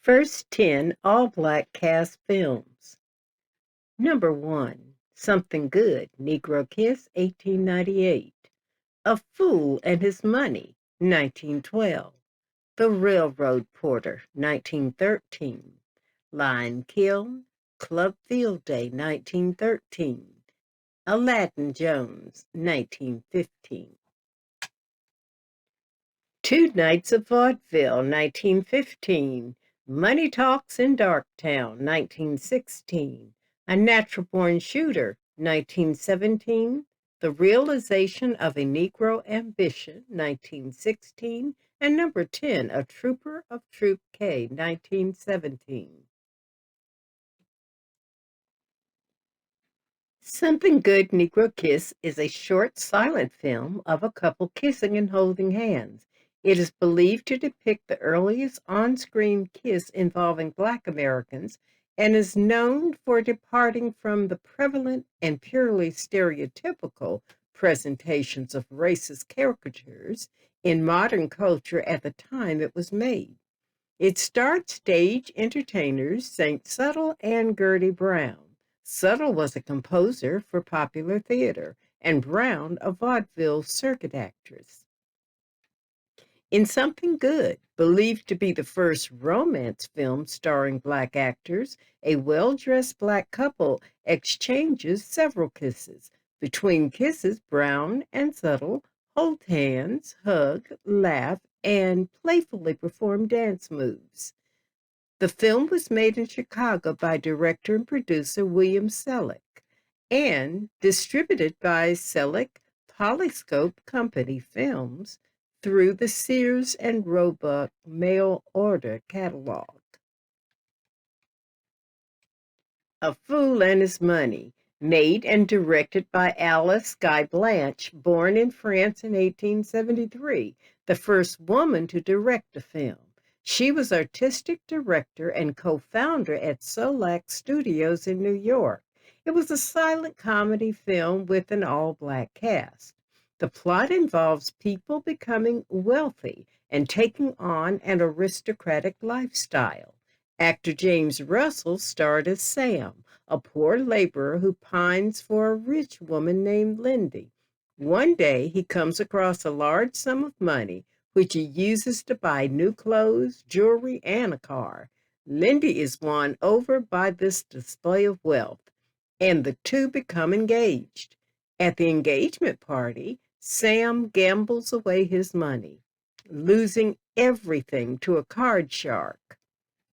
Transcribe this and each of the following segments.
First 10 all-black cast films. Number 1, Something Good, Negro Kiss, 1898. A Fool and His Money, 1912. The Railroad Porter, 1913. Lion Kiln, Club Field Day, 1913. Aladdin Jones, 1915. Two Nights of Vaudeville, 1915. Money Talks in Darktown, 1916. A Natural Born Shooter, 1917. The Realization of a Negro Ambition, 1916. And number 10, A Trooper of Troop K, 1917. Something Good Negro Kiss is a short silent film of a couple kissing and holding hands. It is believed to depict the earliest on-screen kiss involving Black Americans and is known for departing from the prevalent and purely stereotypical presentations of racist caricatures in modern culture at the time it was made. It starred stage entertainers Saint Settle and Gertie Brown. Settle was a composer for popular theater, and Brown a vaudeville circuit actress. In Something Good, believed to be the first romance film starring Black actors, a well-dressed Black couple exchanges several kisses. Between kisses, Brown and Settle hold hands, hug, laugh, and playfully perform dance moves. The film was made in Chicago by director and producer William Selleck and distributed by Selleck Polyscope Company Films through the Sears and Roebuck mail order catalog. A Fool and His Money, made and directed by Alice Guy Blanche, born in France in 1873, the first woman to direct a film. She was artistic director and co-founder at Solac Studios in New York. It was a silent comedy film with an all-black cast. The plot involves people becoming wealthy and taking on an aristocratic lifestyle. Actor James Russell starred as Sam, a poor laborer who pines for a rich woman named Lindy. One day he comes across a large sum of money which he uses to buy new clothes, jewelry, and a car. Lindy is won over by this display of wealth, and the two become engaged. At the engagement party, Sam gambles away his money, losing everything to a card shark.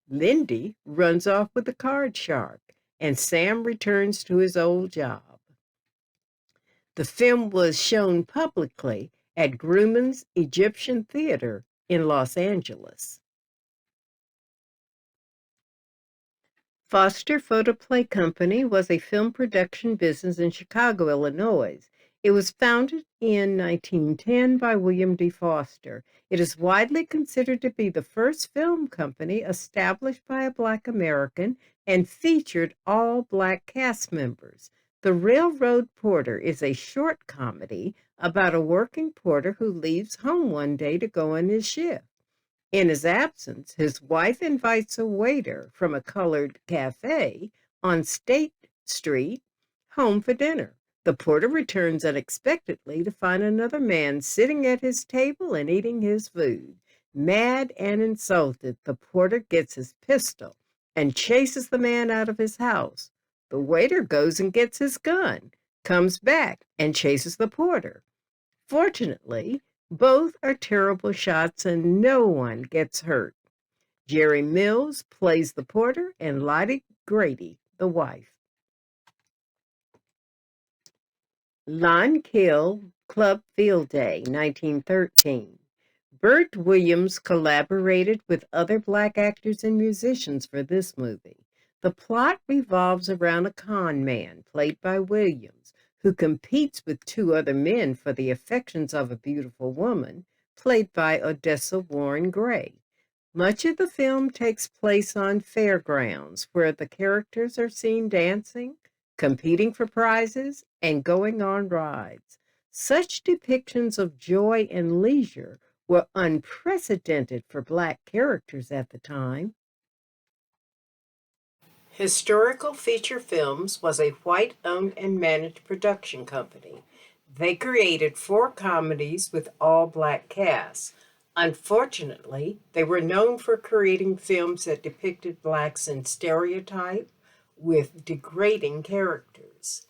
Lindy runs off with the card shark, and Sam returns to his old job. The film was shown publicly at Grauman's Egyptian Theater in Los Angeles. Foster Photoplay Company was a film production business in Chicago, Illinois. It was founded in 1910 by William D. Foster. It is widely considered to be the first film company established by a Black American and featured all Black cast members. The Railroad Porter is a short comedy about a working porter who leaves home one day to go on his shift. In his absence, his wife invites a waiter from a colored cafe on State Street home for dinner. The porter returns unexpectedly to find another man sitting at his table and eating his food. Mad and insulted, the porter gets his pistol and chases the man out of his house. The waiter goes and gets his gun, comes back, and chases the porter. Fortunately, both are terrible shots and no one gets hurt. Jerry Mills plays the porter and Lottie Grady, the wife. Lon Kill, Club Field Day, 1913. Bert Williams collaborated with other Black actors and musicians for this movie. The plot revolves around a con man, played by Williams, who competes with two other men for the affections of a beautiful woman, played by Odessa Warren Gray. Much of the film takes place on fairgrounds, where the characters are seen dancing, competing for prizes, and going on rides. Such depictions of joy and leisure were unprecedented for Black characters at the time. Historical Feature Films was a white-owned and managed production company. They created 4 comedies with all-black casts. Unfortunately, they were known for creating films that depicted blacks in stereotype with degrading characters.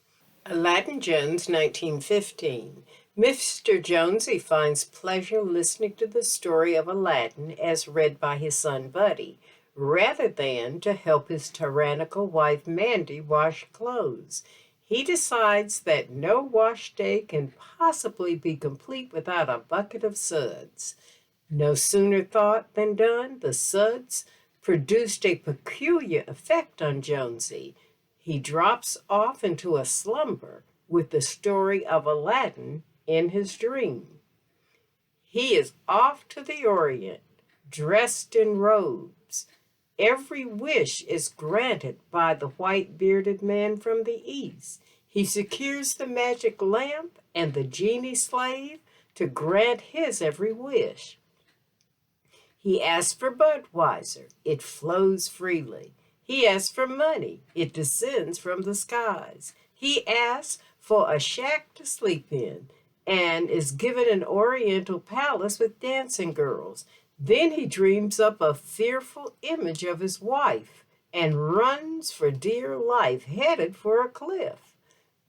Aladdin Jones, 1915. Mr. Jonesy finds pleasure listening to the story of Aladdin as read by his son Buddy, rather than to help his tyrannical wife Mandy wash clothes. He decides that no wash day can possibly be complete without a bucket of suds. No sooner thought than done, the suds produced a peculiar effect on Jonesy. He drops off into a slumber with the story of Aladdin in his dream. He is off to the Orient, dressed in robes. Every wish is granted by the white-bearded man from the East. He secures the magic lamp and the genie slave to grant his every wish. He asks for Budweiser. It flows freely. He asks for money. It descends from the skies. He asks for a shack to sleep in and is given an oriental palace with dancing girls. Then he dreams up a fearful image of his wife and runs for dear life, headed for a cliff.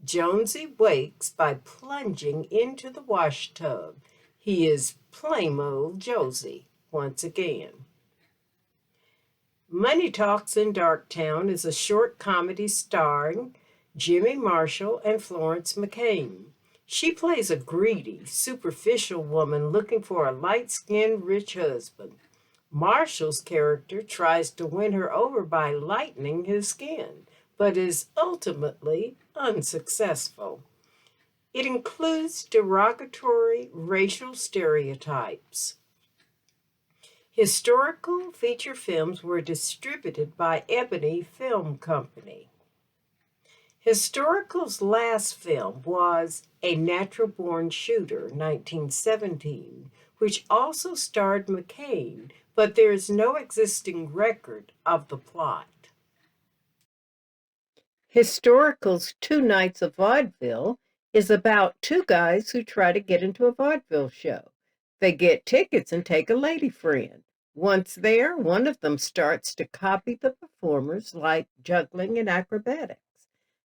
Jonesy wakes by plunging into the wash tub. He is plain old Josie once again. Money Talks in Darktown is a short comedy starring Jimmy Marshall and Florence McCain. She plays a greedy, superficial woman looking for a light-skinned, rich husband. Marshall's character tries to win her over by lightening his skin, but is ultimately unsuccessful. It includes derogatory racial stereotypes. Historical feature films were distributed by Ebony Film Company. Historical's last film was A Natural Born Shooter, 1917, which also starred McCain, but there is no existing record of the plot. Historical's Two Nights of Vaudeville is about 2 guys who try to get into a vaudeville show. They get tickets and take a lady friend. Once there, one of them starts to copy the performers, like juggling and acrobatics.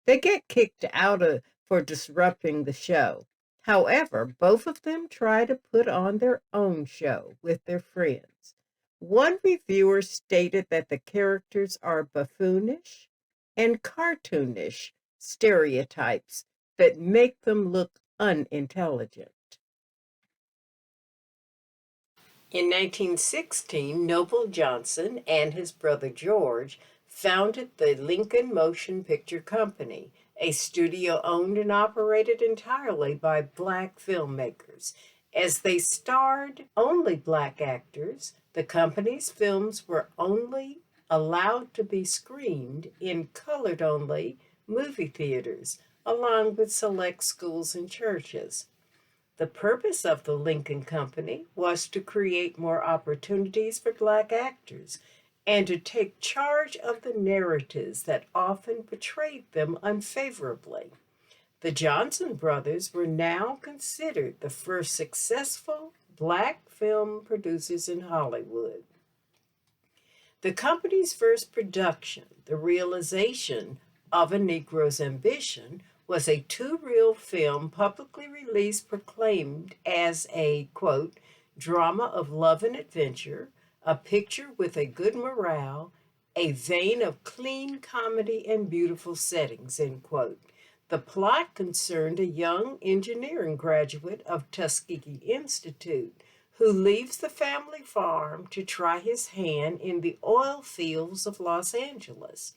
They get kicked out for disrupting the show. However, both of them try to put on their own show with their friends. One reviewer stated that the characters are buffoonish and cartoonish stereotypes that make them look unintelligent. In 1916, Noble Johnson and his brother George founded the Lincoln Motion Picture Company, a studio owned and operated entirely by black filmmakers. As they starred only black actors, the company's films were only allowed to be screened in colored-only movie theaters, along with select schools and churches. The purpose of the Lincoln Company was to create more opportunities for black actors and to take charge of the narratives that often portrayed them unfavorably. The Johnson brothers were now considered the first successful black film producers in Hollywood. The company's first production, The Realization of a Negro's Ambition, was a 2-reel film publicly released proclaimed as a, quote, drama of love and adventure, a picture with a good morale, a vein of clean comedy and beautiful settings, end quote. The plot concerned a young engineering graduate of Tuskegee Institute who leaves the family farm to try his hand in the oil fields of Los Angeles.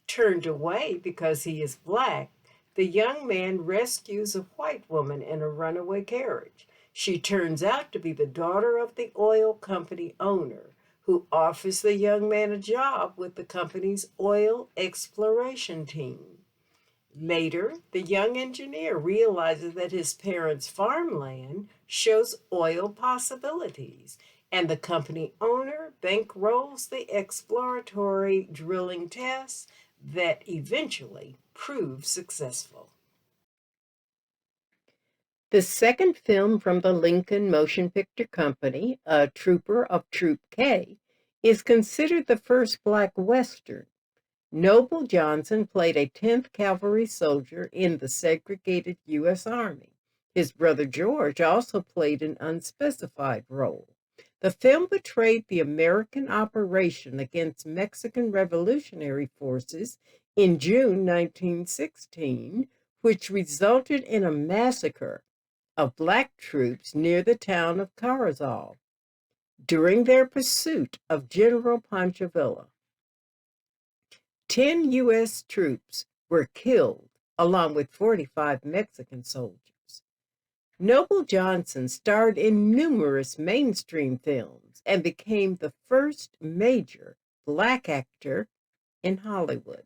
Turned away because he is black, the young man rescues a white woman in a runaway carriage. She turns out to be the daughter of the oil company owner, who offers the young man a job with the company's oil exploration team. Later, the young engineer realizes that his parents' farmland shows oil possibilities. and the company owner bankrolls the exploratory drilling tests that eventually prove successful. The second film from the Lincoln Motion Picture Company, A Trooper of Troop K, is considered the first Black Western. Noble Johnson played a 10th Cavalry soldier in the segregated U.S. Army. His brother George also played an unspecified role. The film portrayed the American operation against Mexican revolutionary forces in June 1916, which resulted in a massacre of Black troops near the town of Carrizal during their pursuit of General Pancho Villa. 10 U.S. troops were killed, along with 45 Mexican soldiers. Noble Johnson starred in numerous mainstream films and became the first major Black actor in Hollywood.